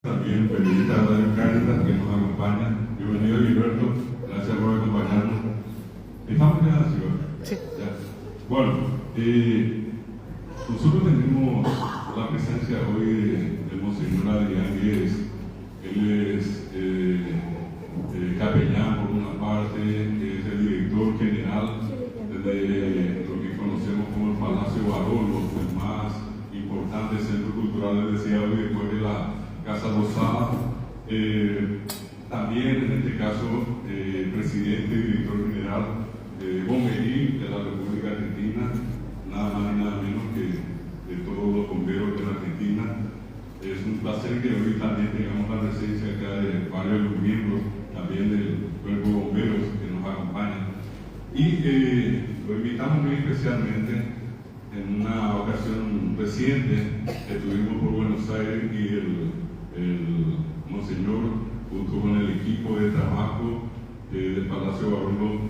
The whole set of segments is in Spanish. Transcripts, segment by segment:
También periodista de Radio Cáritas que nos acompaña. Bienvenido, Gilberto. Gracias por acompañarnos. ¿Estamos ya, señor? Sí. Ya. Bueno, nosotros tenemos la presencia hoy del Monseñor Adrián Guedes. Él es capellán por una parte, es el director general de lo que conocemos como el Palacio Barolo, el más importante centro cultural del Deseado y después de la Casa Rosada. También en este caso presidente y director general bomberil de la República Argentina, nada más y nada menos que de todos los bomberos de la Argentina. Es un placer que hoy también tengamos la presencia acá de varios de los miembros también del cuerpo de bomberos que nos acompañan. Y lo invitamos muy especialmente en una ocasión reciente que estuvimos por Buenos Aires y el Monseñor, junto con el equipo de trabajo del Palacio Barolo,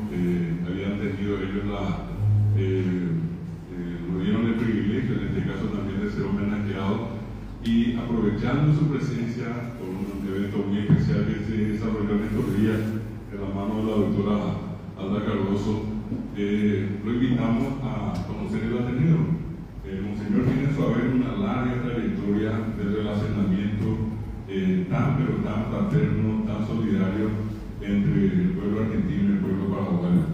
habían tenido ellos nos dieron el privilegio, en este caso también, de ser homenajeados, y aprovechando su presencia por un evento muy especial que se desarrolló en estos días de la mano de la doctora Alda Cardoso, lo invitamos a conocer el Ateneo. Monseñor tiene a su haber una larga trayectoria de relacionamiento tan fraterno, tan solidario entre el pueblo argentino y el pueblo paraguayo.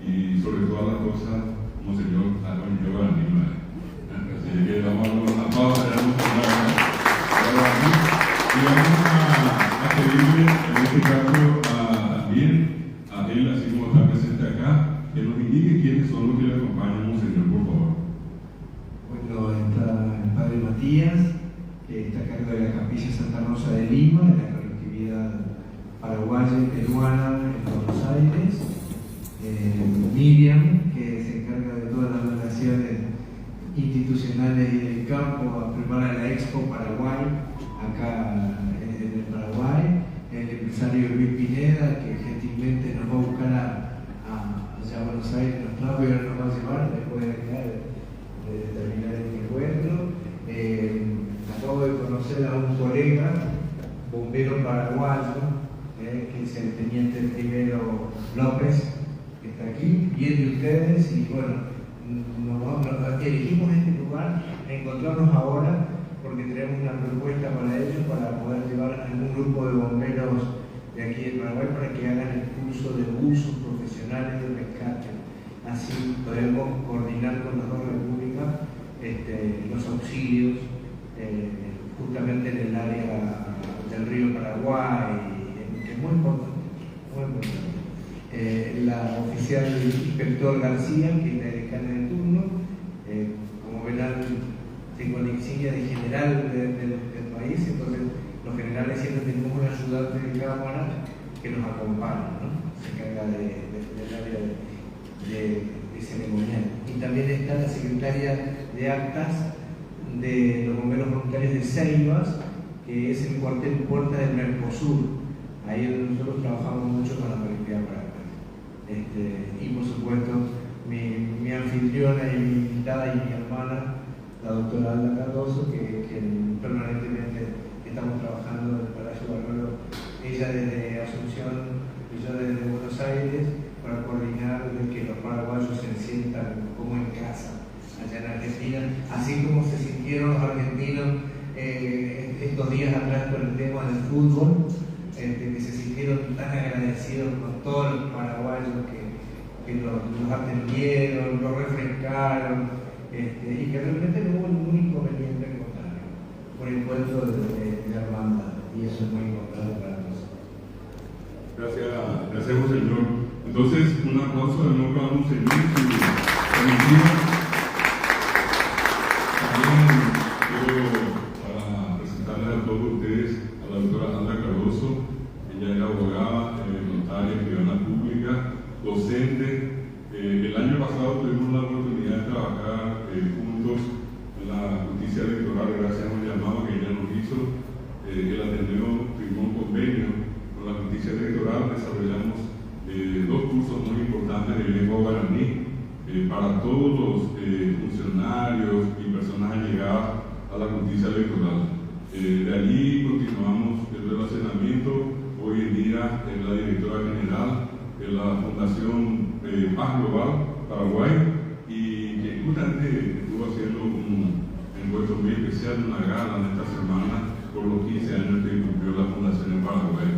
Y sobre todas las cosas, Monseñor yo anima. Así que vamos a dar una pausa y vamos a pedirle en este caso también a él, así como está presente acá, que nos indique quiénes son los que le acompañan, Monseñor, por favor. Bueno, está el Padre Matías, que está a cargo de la Capilla Santa Rosa de Lima, de la colectividad paraguaya y peruana en Buenos Aires. Miriam, que se encarga de todas las relaciones institucionales y del campo, a preparar la Expo Paraguay, acá en el Paraguay. El empresario Luis Pineda, que gentilmente nos va a buscar allá a Buenos Aires, nos trajo y ahora nos va a llevar después de acá de terminar este encuentro. Acabo de conocer a un colega, bombero paraguayo, que es el teniente primero López, que está aquí, viene de ustedes, y bueno, elegimos este lugar, encontrarnos ahora porque tenemos una propuesta para ellos, para poder llevar a algún grupo de bomberos de aquí de Paraguay para que hagan el curso de usos profesionales de rescate. Así podemos coordinar con las dos repúblicas los auxilios justamente en el área del río Paraguay, que es muy importante, muy importante. La oficial inspector García, que es la decana de turno, como verán, tengo la insignia de general del país, entonces los generales siempre tenemos un ayudante de cámara que nos acompaña, ¿no? Se encarga del área de ceremonial. Y también está la secretaria de actas de los bomberos voluntarios de Ceibas, que es el cuartel puerta del Mercosur. Ahí nosotros trabajamos mucho con la colectividad paraguaya. Y por supuesto, mi anfitriona y mi invitada y mi hermana, la doctora Alda Cardoso, que permanentemente estamos trabajando en el Palacio Barolo, ella desde Asunción y yo desde Buenos Aires, para coordinar de que los paraguayos se sientan como en casa allá en Argentina, así como se sintieron los argentinos estos días atrás con el tema del fútbol, que se sintieron tan agradecidos con todos los paraguayos que los atendieron, los refrescaron, y que realmente no hubo ningún inconveniente al contrario, por el encuentro de hermandad, y eso es muy importante para nosotros. Gracias, Monseñor. Entonces, un aplauso de nuevo para Monseñor y su comitiva. También quiero, para presentarles a todos ustedes, a la doctora Alda Cardoso. Ella es abogada, notaria, escribana pública, docente. El año pasado tuvimos la oportunidad de trabajar juntos en la justicia electoral, gracias a un llamado que ella nos hizo. El Ateneo firmó un convenio con la justicia electoral, desarrollamos dos cursos muy importantes de lengua guaraní para todos los funcionarios y personas allegadas a la justicia electoral. De allí continuamos Fundación Paz Global Paraguay, y que justamente estuvo haciendo un encuentro muy especial, una gala en esta semana por los 15 años que cumplió la Fundación en Paraguay.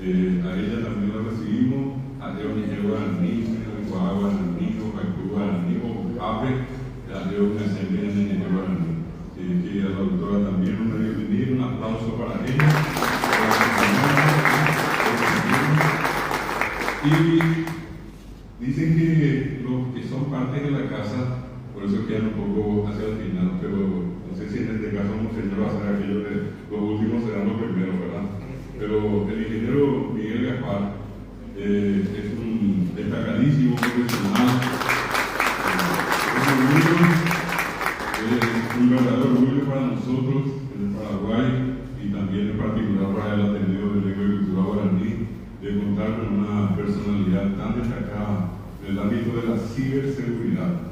A ella también la recibimos, a Leonie Guaraní, Guagua, Nico, Guaraní, o Abre, a Leonie Asamblea de Guaraní. Que a la doctora también una bienvenida, un aplauso para ella. Y dicen que los que son parte de la casa, por eso quedan un poco hacia el final, pero no sé si en este caso Monseñor va a ser aquello de los últimos serán los primeros, ¿verdad? Pero el ingeniero Miguel Gaspar es un destacadísimo profesional, es un verdadero orgullo para nosotros en el Paraguay y también en particular para el Ateneo de Lengua y Cultura Guaraní, de contar con una personalidad tan destacada en el ámbito de la ciberseguridad.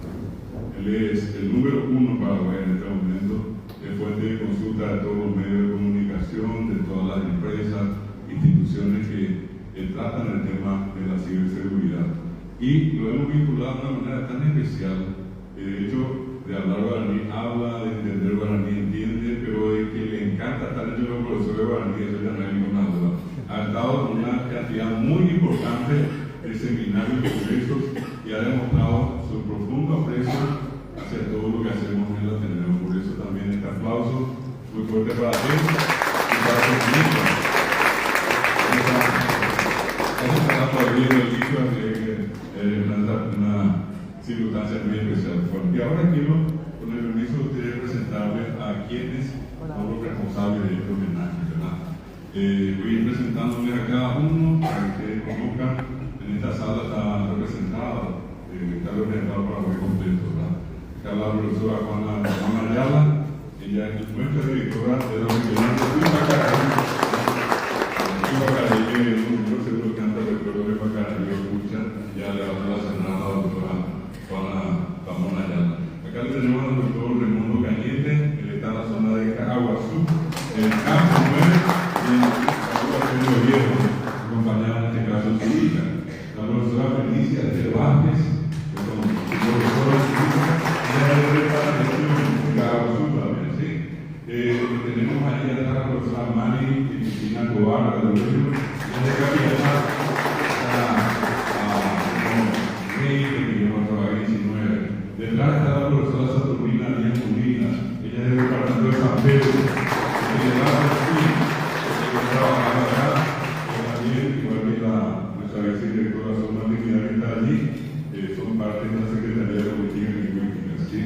Él es el número 1 en Paraguay en este momento, es fuente de consulta de todos los medios de comunicación, de todas las empresas, instituciones que tratan el tema de la ciberseguridad. Y lo hemos vinculado de una manera tan especial, que de hecho, de hablar guaraní habla, de entender guaraní entiende, pero de que le encanta estar hecho los profesores de guaraní, eso ya no hay ninguna duda. Ha estado con una cantidad muy importante de seminarios y congresos y ha demostrado su profundo aprecio hacia todo lo que hacemos en el Ateneo. Por eso también este aplauso muy fuerte para él y para su equipo. Estamos aplaudiendo el equipo, así que una circunstancia muy especial. Bueno, y ahora quiero, con el permiso de ustedes, presentarles a quienes son los responsables de este homenaje, ¿verdad? Voy a ir presentándoles a cada uno para que ustedes conozcan. En esta sala está representado, Paraguay completo, ¿verdad? Acá la profesora Juana Ayala, ella es nuestra directora de la Universidad de Pacaraí. Pacaraí, yo seguro que antes recuerdo que Pacaraí escucha, ya le va a relacionar a la doctora Juana Ayala. Acá le tenemos al doctor Raimundo Cañete, él está en la zona de Cajaguazú, en el campo 9, y en Cajaguazú Viejo, acompañada en este caso su hija. La profesora Felicia de Vázquez, que son profesora de Cajaguazú también, ¿sí? Tenemos ahí a la profesora Mari Cristina Tobar, de Río, y de Capitán detrás está la profesora Saturnina Díaz Molina, ella es del departamento de San Pedro, y de la Argentina, que trabaja acá, también, igual que nuestra vicedirectora Zona Dignidad que está allí, son parte de la Secretaría de Política Lingüística, ¿sí?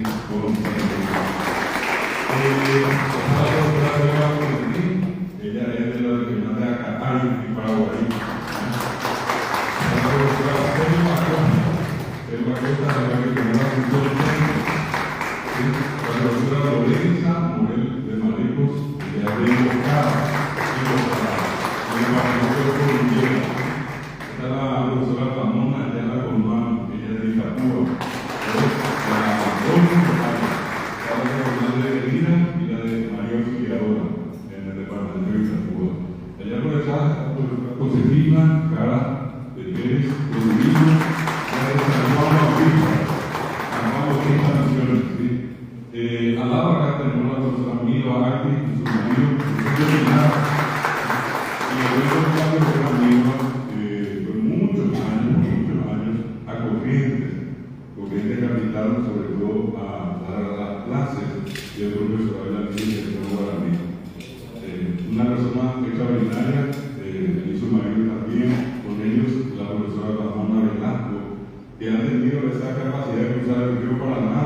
Ella es de la regional de Acatay, en Paraguay. La profesora el maqueta de la regional la profesora Lorenza Morel de Maricos, de Adrián Bocada, y el departamento de Colombia. Está la profesora Ramona Ayala Colmán, ella es de Itapúa, la regional de Medina y la de María Auxiliadora, en el departamento de Itapúa. Ella profesora Josefina Cara de Pérez, de Urillo, al lado acá tenemos la profesora Milo Arti y su marido, y el amigos por muchos años a Corrientes Capital, sobre todo a dar las clases, y el profesor Abel Alcín y el profesor Guaraní. Una persona extraordinaria, y su marido también, con ellos la profesora Ramona Velasco, que han tenido esa capacidad de cruzar el río Paraná,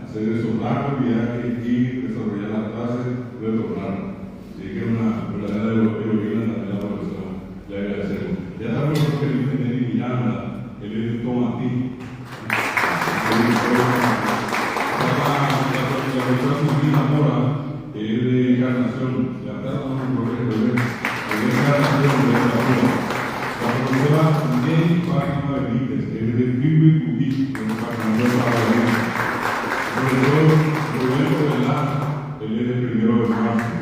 hacer esos largos viajes y desarrollar las clases, retornar. Así que es una verdadera heroína también la profesora. Le agradecemos. Ya está el profesor Felipe Neri Miranda, él es de Tomatí. La profesora Cristina Mora, que es de Encarnación. Ya está un profesor de Encarnación de la profesora Neri Fátima Benítez, que es de Pibi Cubí, de Encarnación de Paraguay. Profesor Roberto Velar, él es el 1 de marzo.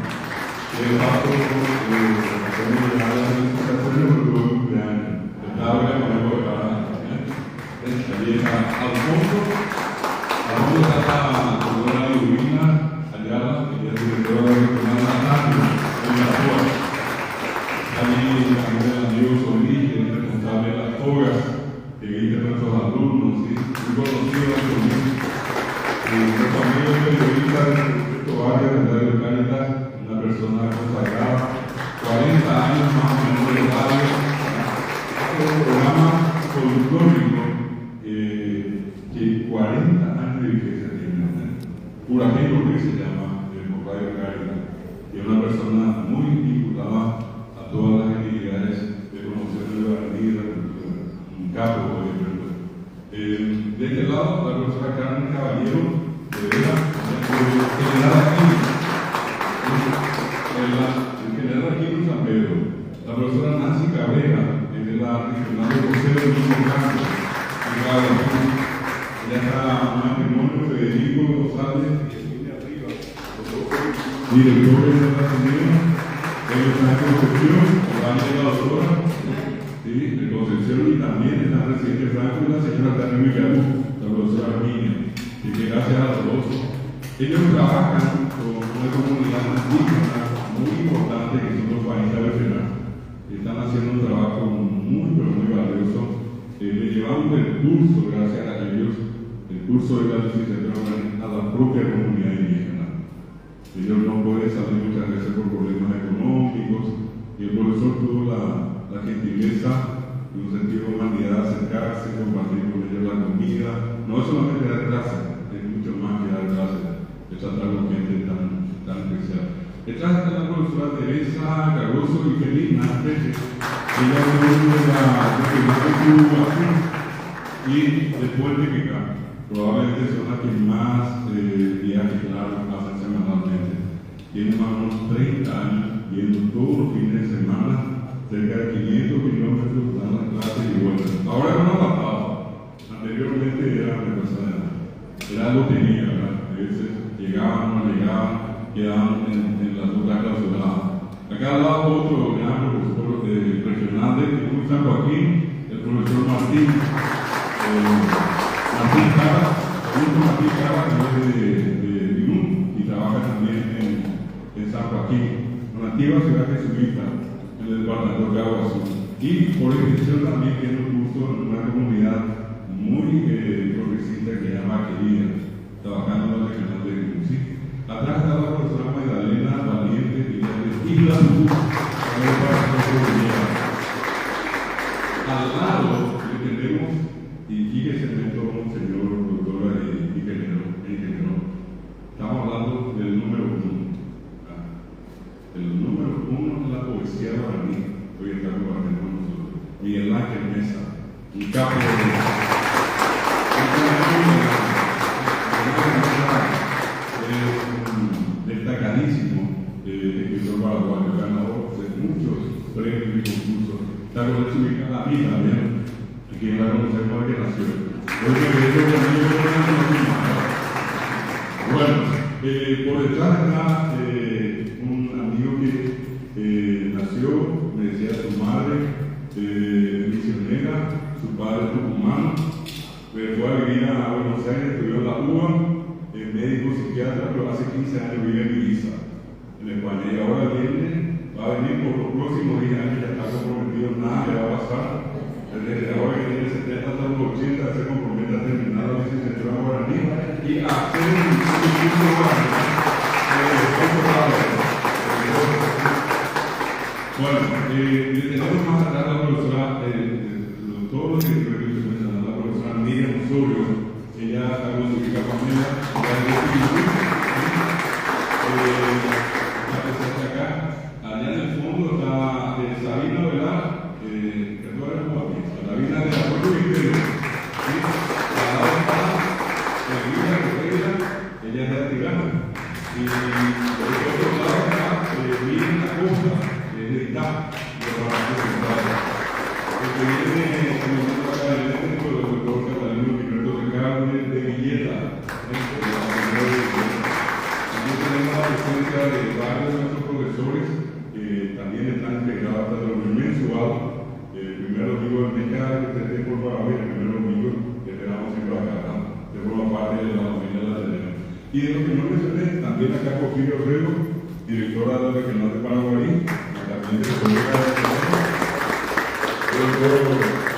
El paso de la felicitación por tu cumpleaños. Está ahora con el allí al fondo está la doctora Ludmila Ayala, que es directora regional de la en la FOA. Allí también el amigo Solí, que es responsable de las FOGAS, que viste a nuestros alumnos, ¿sí? Muy conocido Solí. Nuestro amigo periodista de Roberto Vargas, de Radio Cáritas, una persona consagrada, 40 años más o menos de radio, hace un programa folclórico que 40 años de vigencia tiene. Huracán Ruiz se llama, por Radio Cáritas, y es una persona muy vinculada a todas las actividades de promoción de la vida, un capo, por ejemplo. De este lado, la profesora Carmen Caballero, de Vera, general aquí en San Pedro. La profesora Nancy Cabrera, es de la regional de José de Luis Campo, ella está en matrimonio Federico González, director de la Asamblea, ella está en Concepción, Orlando de la doctora, ¿sí? De Concepción, y también está el presidente Franco y la señora Tania Villalú, la profesora Arminia, y que gracias a los dos, ellos trabajan con una comunidad indígena muy importante que son los países veteranos. Están haciendo un trabajo muy, pero muy valioso. Le llevamos el curso, gracias a ellos, el curso de la licenciatura a la propia comunidad indígena. Ellos no pueden salir muchas veces por problemas económicos, y el profesor tuvo la gentileza y un sentido de humanidad de acercarse, compartir con ellos la comida. No es solamente dar clases, es mucho más que dar clases, es tratar con gente tan especial. Detrás está la profesora Teresa Cardoso y Feliz Nández, ella es de la Regional de Cuba y después de Pica. Probablemente son las que más viajes largos hacen semanalmente. Tienen más o menos 30 años viendo todos los fines de semana, cerca de 500 kilómetros, dan las clases y vuelven. Ahora no ha pasado. Anteriormente era una cosa de nada. Era algo que tenía, ¿verdad? A veces llegaban, no llegaban, quedaban en las rutas clausuradas. Acá al lado otro gran profesor regional de San Joaquín, el profesor Martín Cara, que es de Limón y trabaja también en San Joaquín, una antigua ciudad jesuita en el departamento de Agua Azul. Y por extensión también tiene un curso en una comunidad muy progresista que se llama Querida, trabajando en la regional de Limón. ¿Sí? Atrás está la profesora Magdalena Valiente, que es de Isla Luz, al lado le tenemos, y fíjese en esto, señor doctora ingeniero, estamos hablando del número 1. El número 1 es la poesía guaraní, hoy está compartiendo con nosotros. Miguel Ángel Mesa, un capo destacadísimo escritor paraguayo, ganador de muchos premios y concursos. Está con él ubicada a mí también, aquí la conocemos de que nació. Bueno, por detrás está un amigo que nació, me decía su madre, misionera, su padre tucumano, pero fue a vivir a Buenos Aires, estudió en la UBA, médico psiquiatra, pero hace 15 años vive en Ibiza, en España, y ahora va a venir por los próximos 10 años, ya está comprometido, nada le va a pasar. Desde ahora que tiene 70 hasta los 80 se compromete a terminar la licenciatura guaraní y a hacer un instituto guaraní. Bueno, tenemos más atrás la profesora, todo lo que mencionaba la profesora Miriam Osorio, ella está con su hija Pamela, está presente acá. Allá en el fondo está Sabina Velar, la vida de Arroyo Misterio. Al lado está Elvira Correa, ella es de Atirana. Y por el otro lado está Miriam Acosta, que es de Itá, de Paraguay Central. El que viene comenzando acá el técnico del doctor Catalino Piberto Ricardo de Villeta. También tenemos la presencia de varios de nuestros profesores que también están integrados a lo mensual. Primero digo el mecánico, Y de lo que no mencioné, también acá Porfirio Herrero, directora de la Regional de Paraguay, también de colega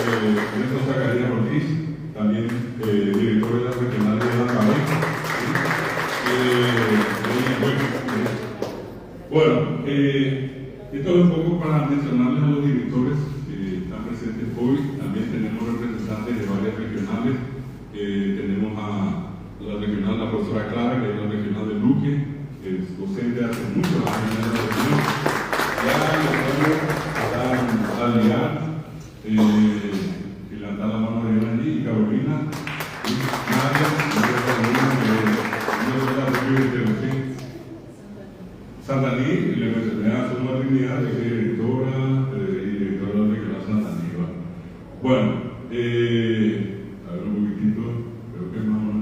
de Ernesto Zacarías Ortiz, también director de la Regional de Lambaray. Bueno, esto es un poco para mencionarles a los directores que están presentes hoy. También tenemos representantes de varias regionales. Tenemos a la regional, la profesora Clara, que es la regional de Luque, que es docente hace muchos años en la región. Ya están aliadas, que levantan la mano de allí, y Carolina, y Nadia, Santaní, y le mencioné a su madrinidad, que es directora y directora de la regional Santaní. Bueno, a ver un poquitito, creo que más o menos,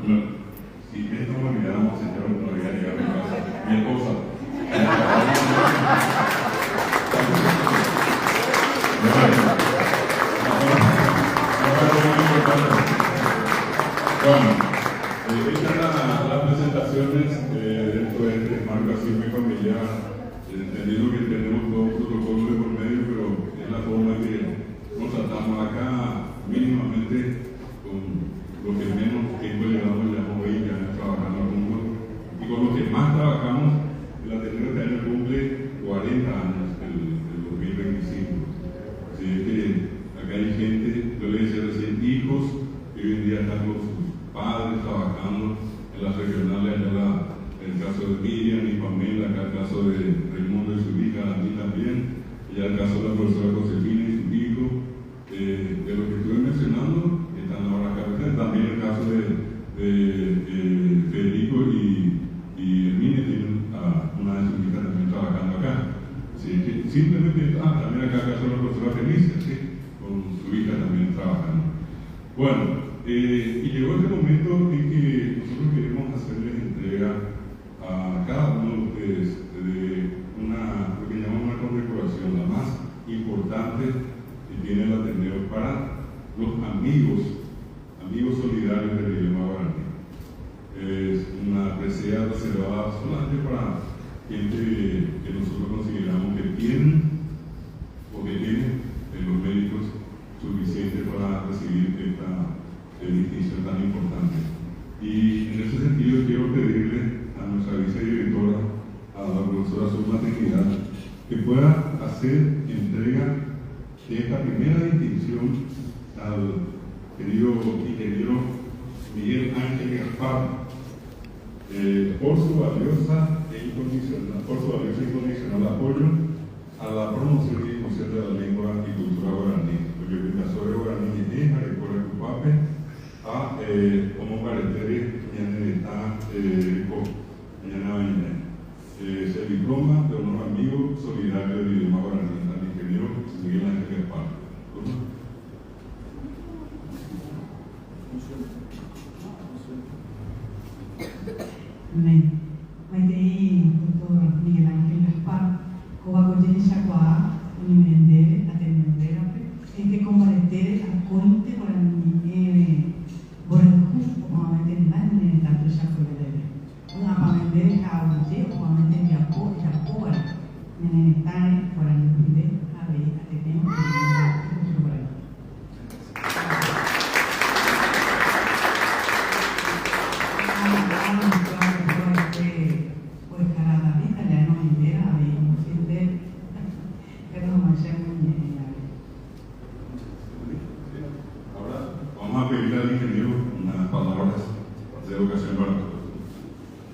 no, si esto me olvidamos, señor, no había llegado a mi casa, mi esposa. Bueno, estas son las presentaciones dentro de este marco así muy familiar, entendiendo que tenemos todo un protocolo de por medio, pero es la forma en que nos tratamos acá mínimamente con los que menos tiempo le damos hoy, que han trabajado juntos, y con los que más trabajamos. El Ateneo este año cumple 40 años, el 2025. Así es que acá hay gente, yo le decía recién, hijos, que hoy en día están con sus padres trabajando en las regionales, allá el caso de Miriam y Pamela, acá el caso de Raimundo y su hija, a mí también, y el caso de la profesora Josefina y su hijo, de lo que estuve mencionando, que están ahora acá presentes. También el caso de Federico y Hermine, tienen a una de sus hijas también trabajando acá. Así que simplemente, también acá el caso de la profesora Felicia, ¿sí? Con su hija también trabajando. Bueno, y llegó este momento en que nosotros queremos hacerles entrega a cada uno de ustedes de lo que llamamos una condecoración, la más importante que tiene el Ateneo para los amigos solidarios del idioma guaraní. Es una presea reservada solamente para gente que nosotros consideramos que tienen o que tienen los méritos suficientes para recibir esta distinción tan importante. Y en ese sentido quiero pedirle a nuestra vicedirectora, a la profesora Zulma Trinidad, que pueda hacer entrega de esta primera distinción al querido ingeniero Miguel Ángel Gaspar, por su valiosa e incondicional apoyo a la promoción y difusión de la lengua y cultura guaraní. Porque el profesor guaraní es Arecola Cupape, a como parecer está es el diploma de honor amigo solidario del idioma guaraní al ingeniero Miguel Ángel Gaspar. Amén. Maitei Dr. Miguel Ángel Gaspar, Cobacoyeni Chacoa, Unimende, Atenendera, en que comparete a Cointe por el Borelju, o a Metendan, en tanto Chacoyere. Una pamende a Uye, o a Meten Yapo, Yapora, Nenetane, por el Pide, a Rey, Ateneo, y por ahí.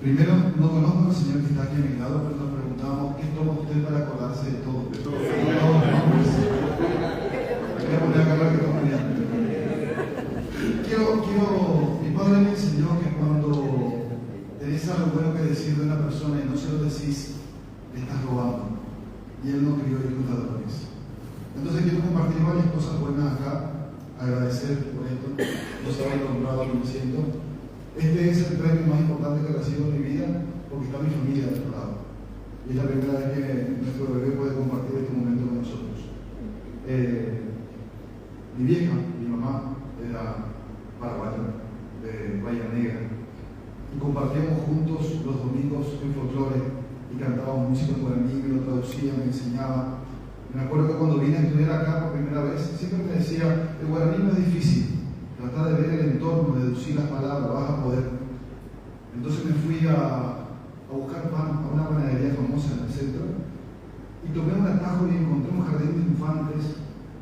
Primero, no conozco al señor que está aquí a mi lado, pero nos preguntábamos qué toma usted para acordarse de todo. De todo. Voy a poner acá que toma bien. Mi padre me enseñó que cuando tenés algo bueno que decir de una persona y no se lo decís, le estás robando. Y él no crió hijos ladrones. Entonces quiero compartir varias cosas buenas acá, agradecer por esto, no se hayan nombrado al siento. Este es el premio más importante que recibo en mi vida porque está mi familia de otro lado. Y es la primera vez que nuestro bebé puede compartir este momento con nosotros. Mi vieja, mi mamá, era paraguaya, de Bahía Negra. compartíamos juntos los domingos en folclore y cantábamos música en guaraní, me lo traducía, me enseñaba. Me acuerdo que cuando vine a estudiar acá por primera vez, siempre me decía, el guaraní no es difícil, tratar de ver el entorno, deducir las palabras, vas a poder. Entonces me fui a buscar pan a una panadería famosa en el centro y tomé un atajo y encontré un jardín de infantes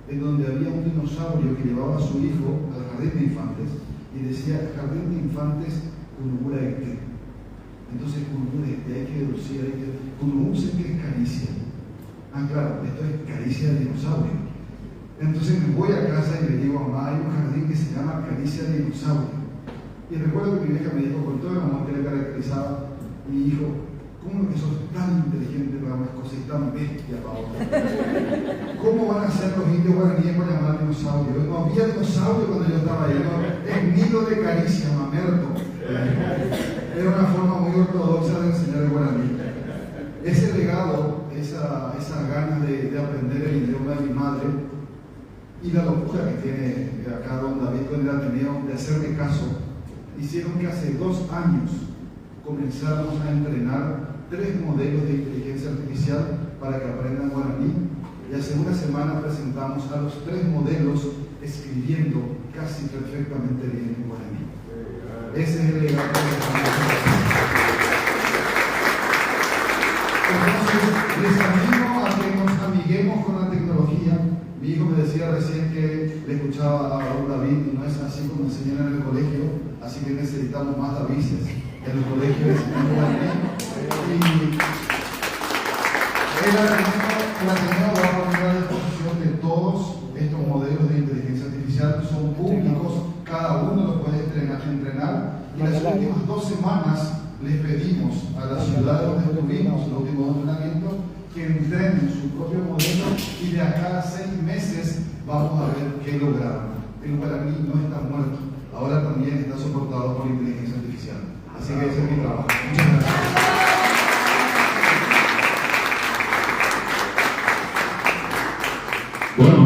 en donde había un dinosaurio que llevaba a su hijo al jardín de infantes y decía, jardín de infantes Kunuguraete. Entonces Kunuguraete hay que deducir, Kunuguraete sé que es caricia. Ah, claro, esto es caricia de dinosaurio. Entonces me voy a casa y le digo a mamá, hay un jardín que se llama caricia de dinosaurio. Y recuerdo que mi vieja me dijo, con todo el amor que le caracterizaba, mi hijo, ¿cómo que sos tan inteligente para unas cosas y tan bestia para otras? ¿Cómo van a ser los indios guaraníes para llamar dinosaurio? No había dinosaurio cuando yo estaba ahí, no, es nido de caricia, mamerto. Era una forma muy ortodoxa de enseñar el guaraní. Ese legado, esa ganas de aprender el idioma de mi madre y la locura que tiene acá don David con el Ateneo de hacerme caso, hicieron que hace 2 años comenzáramos a entrenar 3 modelos de inteligencia artificial para que aprendan guaraní y hace una semana presentamos a los 3 modelos escribiendo casi perfectamente bien en guaraní. Ese es el legado de la familia. Entonces, les animo a que nos amiguemos con la tecnología. Mi hijo me decía recién que le escuchaba a don David y no es así como enseñan en el colegio, así que necesitamos más Davises en el colegio enseñando guaraní. Y el Ateneo va a poner a disposición de todos estos modelos de inteligencia artificial que son públicos, cada uno lo puede entrenar. Y las últimas 2 semanas les pedimos a la ciudad donde estuvimos los últimos entrenamientos que entrenen su propio modelo y de acá a 6 meses vamos a ver qué lograron. El guaraní no está muerto, ahora también está soportado por inteligencia artificial. Así que ese es mi trabajo. Muchas gracias. Bueno,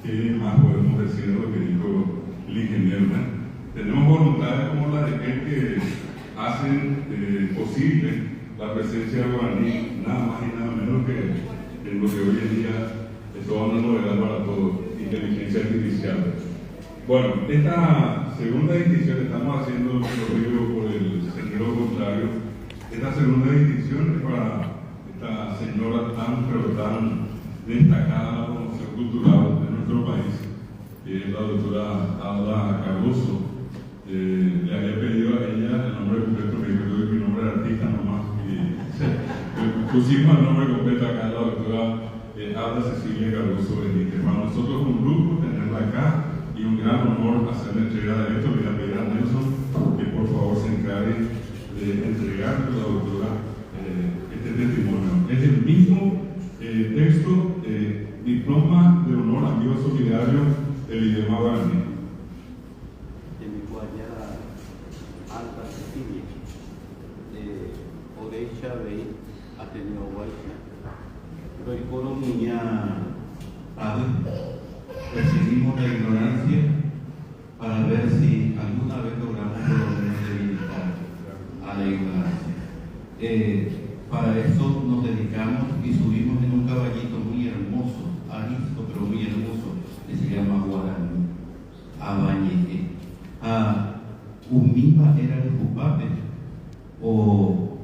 ¿qué más podemos decir de lo que dijo el ingeniero? Tenemos voluntades como la de él que hacen posible la presencia del guaraní, nada más y nada menos que en lo que hoy en día es toda una novedad para todos, inteligencia artificial. Bueno, esta segunda distinción que estamos haciendo recorrido por el sendero contrario, esta segunda distinción es para esta señora tan, pero tan destacada en la promoción cultural de nuestro país, que es la doctora Ada Cardoso. Le había pedido a ella el nombre completo, me dijo yo mi nombre de artista nomás, y pusimos el nombre completo acá, la doctora Ada Cecilia Cardoso Benítez. Para nosotros es un lujo tenerla acá y un gran honor hacerle entrega de esto. Le voy a pedir a Nelson que por favor se encargue de entregar a la doctora este testimonio. Es el mismo texto, diploma de honor amigo solidario del idioma guaraní. Alta Cecilia, Orecha Bey, Ateneo Guayna, Economía, perseguimos la ignorancia para ver si alguna vez logramos por lo menos debilitar a la ignorancia. Para eso nos dedicamos y subimos en un caballito muy hermoso, arisco pero muy hermoso, que se llama guaraní, Abañeque. Umima era el jupape, o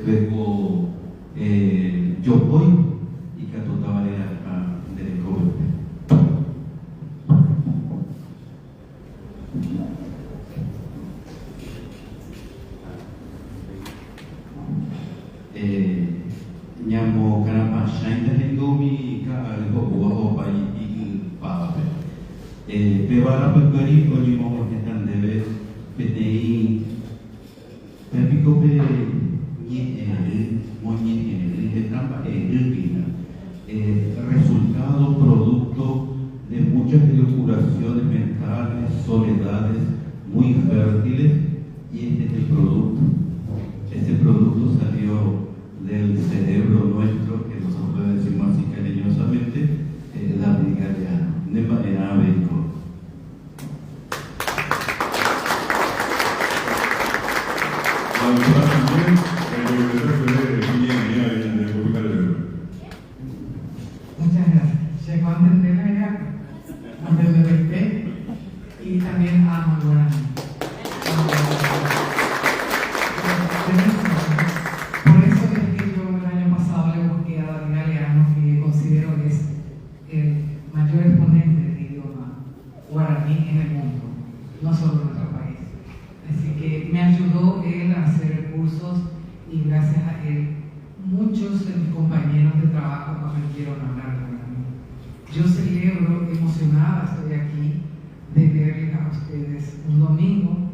luego Yopoy y Catotaba era del Cobre. Nyamo karapa shainda hendomi ka algo pa y pape. Pebara pekari ko limo hetan debe petei pepiko pe resultado producto de muchas elucubraciones mentales, soledades muy fértiles, y este es el producto. Este producto salió del cerebro nuestro, que nosotros decimos así cariñosamente, la brigada de manera bélico. no solo en nuestro país. Así que me ayudó él a hacer cursos y gracias a él muchos de mis compañeros de trabajo aprendieron a hablar de guaraní. Yo celebro, emocionada estoy aquí de verles a ustedes un domingo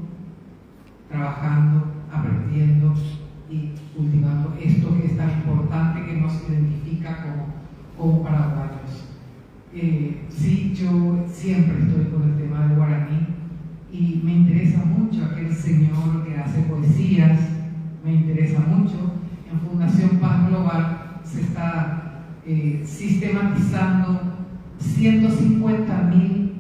trabajando, aprendiendo y cultivando esto que es tan importante que nos identifica como paraguayos. Sí, yo siempre estoy con el tema del guaraní y me interesa mucho aquel señor que hace poesías, me interesa mucho. En Fundación Paz Global se está sistematizando 150.000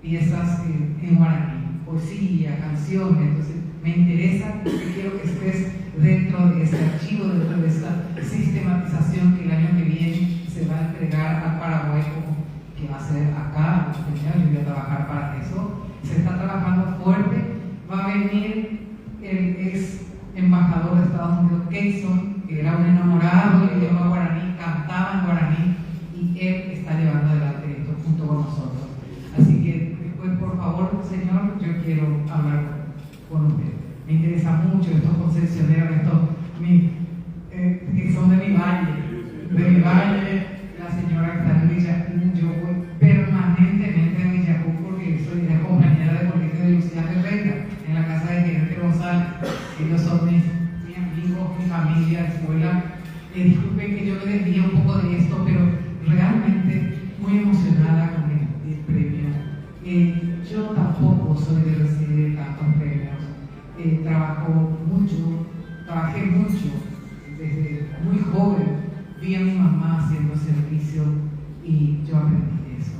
piezas en guaraní, poesía, canciones. Entonces me interesa porque quiero que estés dentro de ese archivo, dentro de esa sistematización que el año que viene se va a entregar al Paraguay, como que va a ser acá. Yo voy a trabajar para eso. Se está trabajando fuerte. Va a venir el ex embajador de Estados Unidos, Keyson, que era un enamorado del idioma guaraní, cantaba en guaraní, y él está llevando adelante esto junto con nosotros. Así que, pues, por favor, señor, yo quiero hablar con usted. Me interesa mucho estos concesionarios, estos que son de mi valle, la señora que está en Villacú. Yo voy permanentemente a Villacú porque soy la compañera de colegio de Lucía Ferreira, en la casa de Gerente González. Ellos son mis amigos, mi familia, escuela. Disculpen que yo me desvíe un poco de esto, pero realmente muy emocionada con el premio. Yo tampoco soy de recibir tantos premios. Trabajé mucho desde muy joven. Vi a mi mamá haciendo servicio y yo aprendí de eso.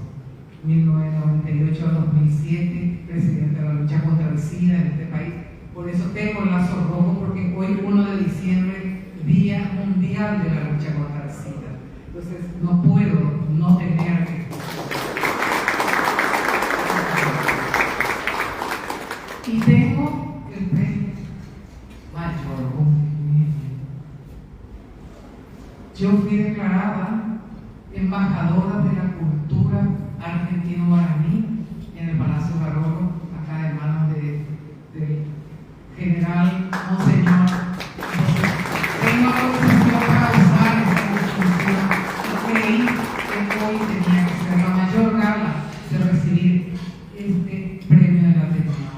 1998 a 2007, presidente de la lucha contra el SIDA en este país. Por eso tengo el lazo rojo, porque hoy 1 de diciembre, Día Mundial de la Lucha contra el SIDA. Entonces no puedo no tener esto. Y tengo el premio mayor. Yo fui declarada embajadora de la cultura argentino-guaraní en el Palacio Barolo, acá en manos del general Monseñor. Tengo autorización para usar esta constitución. Creí que hoy tenía que ser la mayor gala de recibir este premio de la atención.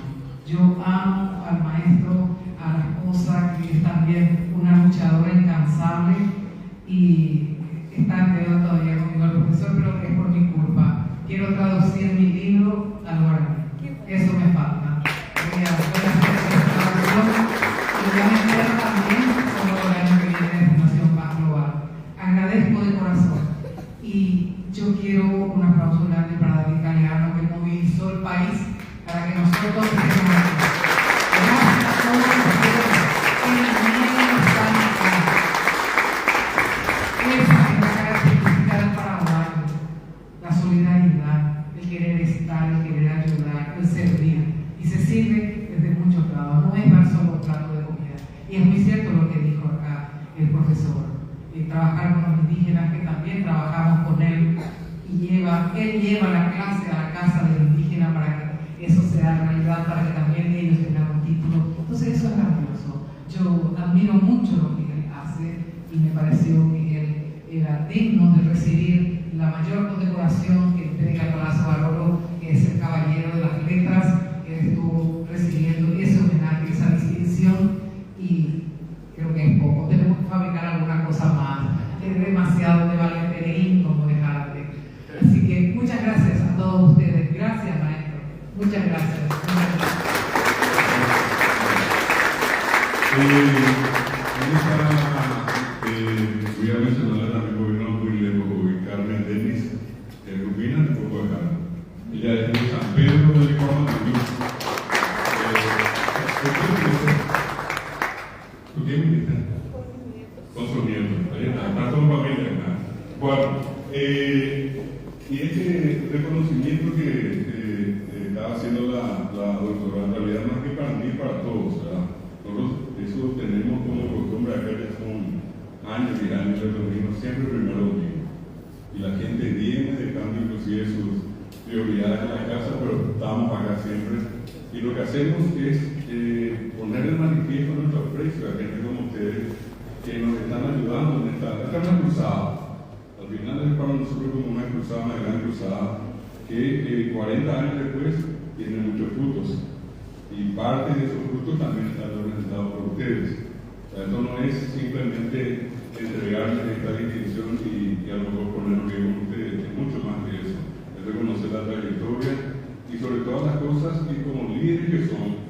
Yo amo al maestro, a la esposa, que es también una luchadora incansable, y está en deuda todavía conmigo el profesor, pero es por mi culpa. Quiero traducir mi libro al guaraní. Eso me falta. Voy a hacer esa traducción. Y voy a meter también solo el año que viene de Fundación Paz Global. Agradezco de corazón. Y yo quiero un aplauso grande para David Galeano, que movilizó el país para que nosotros estemos aquí. Gracias a todos ustedes. El miedo está acá. Esa es la característica del paraguayo, la solidaridad, el querer estar, el querer ayudar, el servir. Y se sirve desde muchos lados, no es dar solo un plato de comida. Y es muy cierto lo que dijo acá el profesor. Trabajar con los indígenas, que también trabajamos con él, y él lleva la clase a la casa del indígena para que eso sea realidad, para que también ellos tengan un título. Entonces eso es grandioso. Yo admiro mucho lo que él hace y me pareció que él era digno de recibir la mayor condecoración que entrega el Palacio Barolo, que es el Caballero de las Letras, que estuvo recibiendo ese homenaje, esa distinción, y creo que es poco. Tenemos que fabricar alguna cosa más. Es demasiado de Valenterín como de Jarte. Así que muchas gracias a todos ustedes. Gracias, maestro. Muchas gracias. Voy a mencionar a mi gobierno muy lejos, Carmen Denis Rubina, de poco acá. Ella es de San Pedro del Ecuador. ¿Tú qué viniste? Con sus nietos. Ahí está todo familia acá. Bueno, y este reconocimiento que estaba haciendo la doctora, en realidad no es que para mí, para todos, ¿verdad? Nosotros eso tenemos como costumbre acá, ya son años y años de reunirnos siempre el primero domingo. Y la gente viene dejando inclusive sus prioridades en la casa, pero estamos acá siempre. Y lo que hacemos es poner en manifiesto nuestro aprecio a gente como ustedes que nos están ayudando en esta una cruzada. Al final es para nosotros como una cruzada, una gran cruzada, que 40 años después tiene muchos frutos. Y parte de esos frutos también están representados por ustedes. O sea, esto no es simplemente entregarles esta distinción y a lo mejor ponernos bien con ustedes, es mucho más que eso. Es reconocer la trayectoria y sobre todas las cosas que como líderes que son,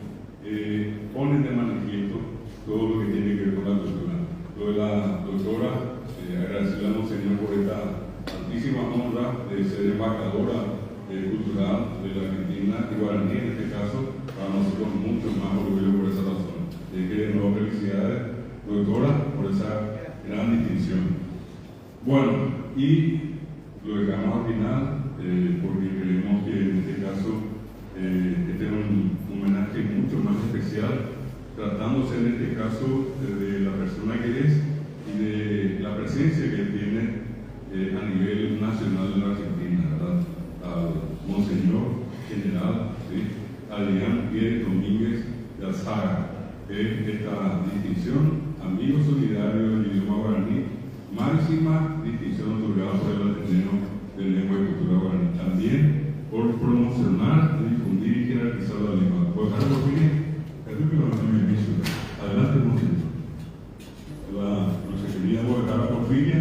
ponen de manifiesto todo lo que tiene que ver con la cultura. Lo de la doctora, agradecerle a Monseñor por esta altísima honra de ser embajadora cultural de la Argentina y guaraní en este caso, para nosotros mucho más orgullo por esa razón. Que de nuevo felicidades, doctora, por esa gran distinción. Bueno, y lo dejamos al final porque creemos que en este caso este es un homenaje mucho más especial, tratándose en este caso de la persona que es y de la presencia que tiene a nivel nacional en la Argentina, ¿verdad? Al Monseñor General, ¿sí? Adrián Pierre Domínguez de Alzaga, esta distinción, amigo solidario del idioma guaraní, máxima distinción otorgada por el Ateneo de Lengua y Cultura Guaraní, también por promocionar, difundir y jerarquizar la lengua. ¿Puedo dejar por fin? Adelante, Monseñor. Nuestra querida abogada Porfiria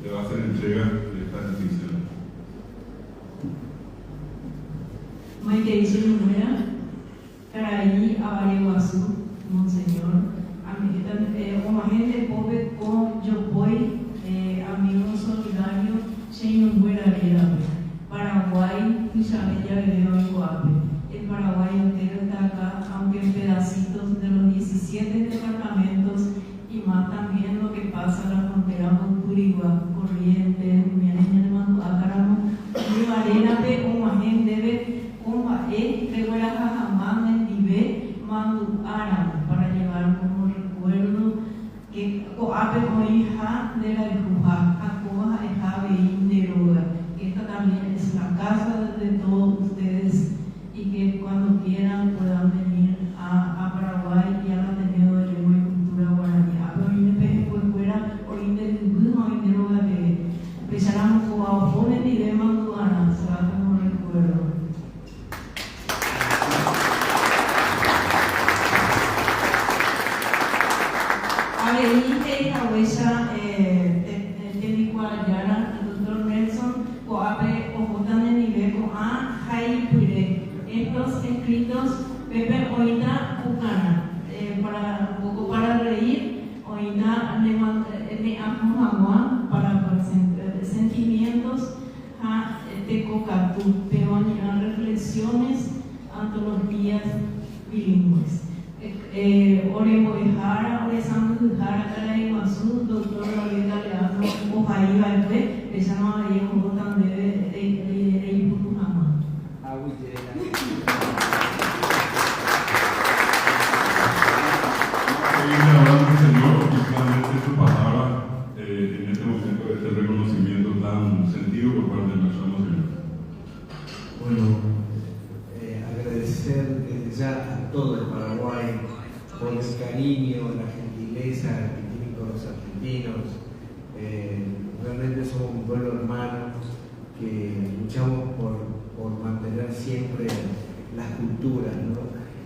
le va a hacer entrega de esta distinción. Maite Número, Caraí, Avariguazú, Monseñor, uma gente pobre con Yopoi, amigo solidario, Cheino Guerrera, Paraguay, Villamella Guerrero y Guape. El Paraguay entero está acá, aunque en pedacitos de los 17 departamentos y más también lo que pasa en la frontera con Turigua, Corrientes, Miareña, Acaramo, Rivarenape, uma gente debe. Recuerda Jajamán en Tibet, Mandu Aram, para llevar como recuerdo que Coape o hija de la Ijuja, Jacoba Ejabe Inderoga. Esta también es la casa de todos ustedes y que cuando quieran puedan venir a Paraguay y al Ateneo de Lengua y Cultura Guaraní. A mí me pues fuera por Inderoga que empezáramos a poner y de Mandu Aram, se va como recuerdo. La huella de Guayana, el doctor Nelson, Coape, Ojotan de Niveco, A, Jai Pure. Estos escritos, Pepe Oita Pucana, para un poco para reír, Oita de Amagua, para sentimientos, a Tecocatú, Peón, reflexiones, antologías bilingües. Oremo Ejara, Oresando Ejara, Caraiguazú, doctor Gabriel Galeano, Ojaíba, le llama a Diego Botan de Ipujama. Hablando, Señor, justamente tu palabra en este momento de este reconocimiento tan sentido por parte de nuestro Señor. Bueno, agradecer desde ya a todo el Paraguay por el cariño, la gentileza que tienen con los argentinos. Realmente somos un pueblo hermano que luchamos por mantener siempre las culturas, ¿no?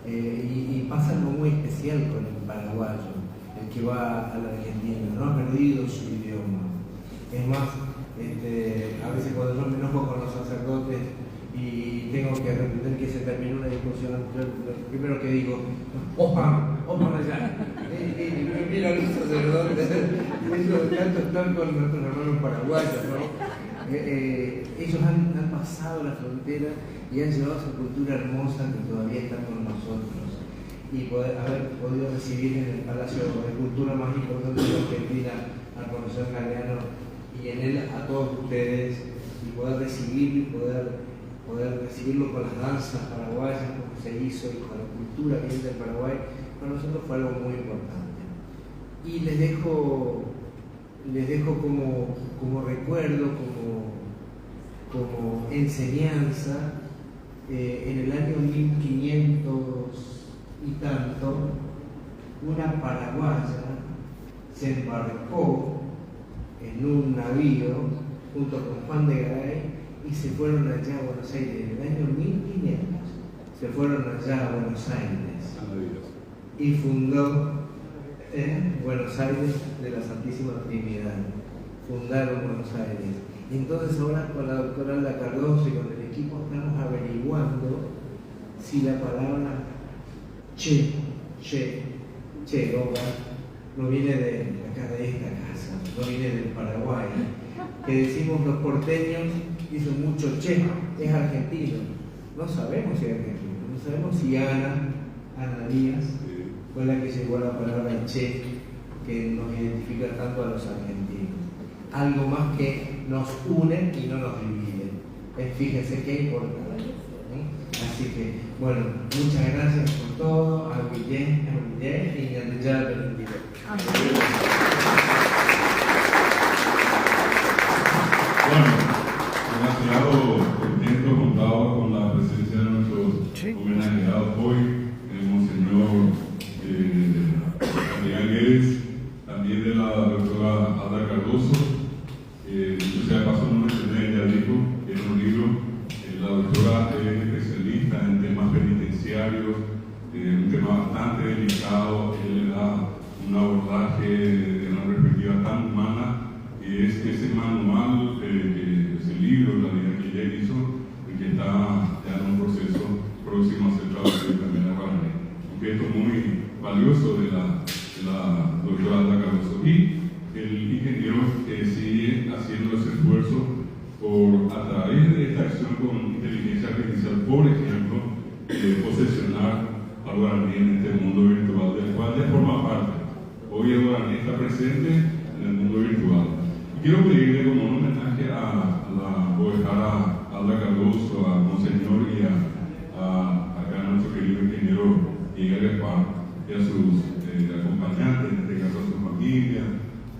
Y pasa algo muy especial con el paraguayo, el que va a la Argentina, no ha perdido su idioma. Es más, a veces cuando yo me enojo con los sacerdotes y tengo que repetir que se terminó una discusión, lo primero que digo, Opa allá. Mira a los sacerdotes, tanto están con nuestros hermanos paraguayos, ¿no? Ellos han pasado la frontera y han llevado esa cultura hermosa que todavía está con nosotros. Y haber podido recibir en el Palacio de Cultura más importante de Argentina al profesor Galeano y en él a todos ustedes, y poder recibirlo y poder recibirlo con las danzas paraguayas como se hizo y con la cultura que viene del Paraguay, para nosotros fue algo muy importante. Y les dejo como recuerdo, como enseñanza, en el año 1500 y tanto, una paraguaya se embarcó en un navío junto con Juan de Garay y se fueron allá a Buenos Aires. En el año 1500 se fueron allá a Buenos Aires y fundó Buenos Aires de la Santísima Trinidad. Fundaron Buenos Aires. Y entonces ahora con la doctora Alda Cardoso y con el equipo estamos averiguando si la palabra Cheroba no viene de acá, de esta casa, no viene del Paraguay. Que decimos los porteños, dicen mucho che, es argentino. No sabemos si es argentino, no sabemos si Ana Díaz fue la que llegó a la palabra che, que nos identifica tanto a los argentinos. Algo más que nos une y no nos divide. Fíjense qué importante. Así que, bueno, muchas gracias por todo. A Guillén y a ya bendigo. Bueno, demasiado contento, contado con la presencia de nuestros homenajeados hoy, el Monseñor Adrián Guedes, también de la doctora Alda Cardoso. O sea, paso no mencioné, ella dijo en un libro, la doctora es especialista en temas penitenciarios, un tema bastante delicado. Él le da un abordaje de una perspectiva tan humana, y es ese manual, ese libro, la vida que ella hizo, y que está ya en un proceso próximo a ser traducido también a guaraní. Aunque esto es muy valioso de la doctora Alda Cardoso. Y el ingeniero sigue haciendo ese esfuerzo por, a través de esta acción con inteligencia artificial, por ejemplo, posesionar al guaraní en este mundo virtual, del cual ya forma parte. Hoy el guaraní está presente en el mundo virtual. Quiero pedirle como un homenaje a la abogada Alda Cardoso, a Monseñor y a nuestro querido ingeniero Miguel Gaspar y a sus acompañantes, en este caso a su familia,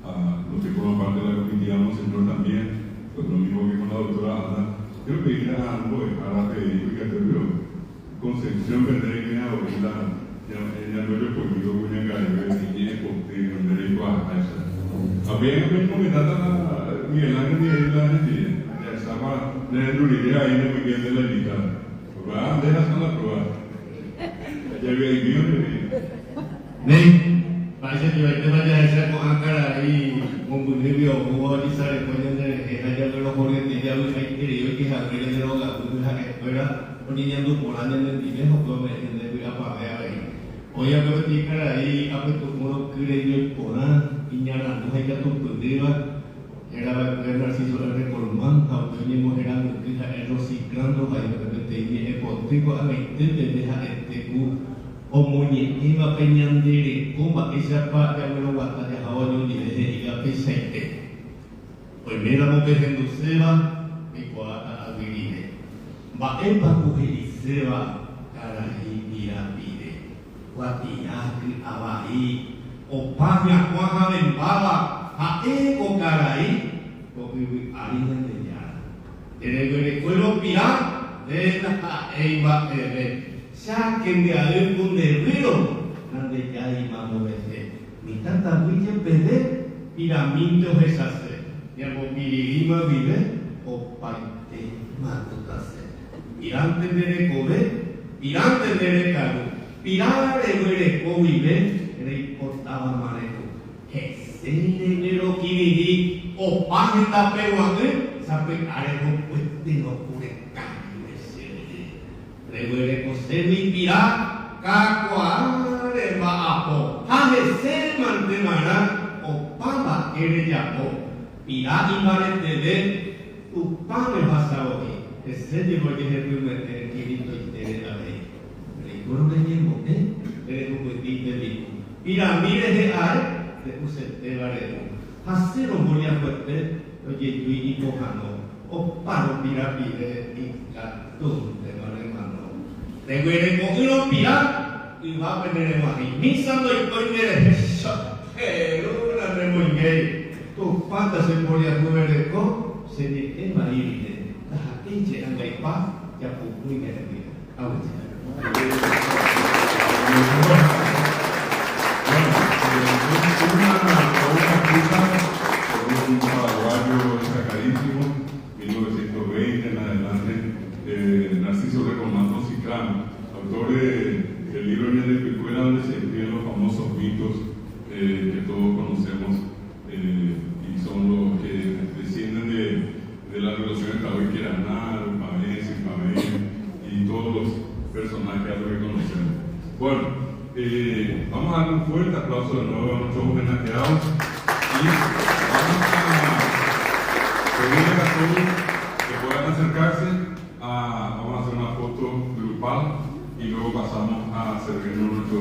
a los que forman parte de la comunidad, Monseñor también, pues lo mismo que con la doctora Alda. Quiero pedirle a ambos a pedir que Concepción Pedreña y abuela, ya no le he podido una carrera y tiene un derecho a esa. Había que comentar a Miguel Ángel y la gente, ya estaba leyendo la idea ahí de Miguel de la lista. Va a dejar la prueba. Ya había ido parece que el tema ya es con Ankara y con Budribio, como avisar el coño de allá de los corrientes, ya lo que quería que se abriera de los gatos, que fuera poniendo por años en el dinero, como en el día para ver. Hoy a ver que cara ahí, a ver cómo creyó el Corán, y ya no hay que atupar, era el Narciso de Recolmán, autónomo era el reciclando, ahí de repente, y el potrico a 20 deja este cu. O muñequima peñandere, como esa parte de la guata de Jabón y de la peseite. Pues mira, no te seba y coata a vivir. Va en pacujeriseba, carají, mira, pide. Guatiacri, abaí, o paña, cuaja, vembaba, a eco, caraí, porque harina de ya. El recuerdo pirá, de la eiva, saquen de ahí un derrero, donde ya íbamos a ver. Mi tanta huilla pede, piramiento es hacer. Y a pirigima vive, o parte matutase. Pirante de comer, pirante de caro, pirare de covive, reportaba manejo. Ese dinero que viví, o página peruane, sabe arejo, pues de no pure cambio. Reguere José Pirá, Cacuare Baapo, Jajese Mantemara, o Papa Ereyapo, Pirá y Marete de tu padre Basaoji, ese llegó que es el Kirito y Tere la ley. Recuerdo que llegó, Tere tu cuetite de Piramide de Ar, de Usete Baredo, Hasero Moria Fuerte, oye, y Cojano, o Paro Pirapide y Catún de Maremano. Recuerden con uno pirá y va a tener más. Misa no hay coño de eso. Pero una remoñe. Tu pata se podía mover de co. Se le ema iride. La gente anda y pa. ya pudo y que se tiene. Un paraguayo sacadísimo, 1920 en adelante, Narciso Recomando Ciclán, autor del libro Ñan de Picuera, donde se escriben los famosos mitos que todos conocemos y son los que descienden de la relación entre Abel Quiraná, Pavés y Pavén y todos los personajes a los que conocemos. Bueno, vamos a dar un fuerte aplauso de nuevo a nuestros homenajeados y vamos a pedirles a todos que puedan acercarse, vamos a hacer una foto grupal y luego pasamos a servirnos nuestro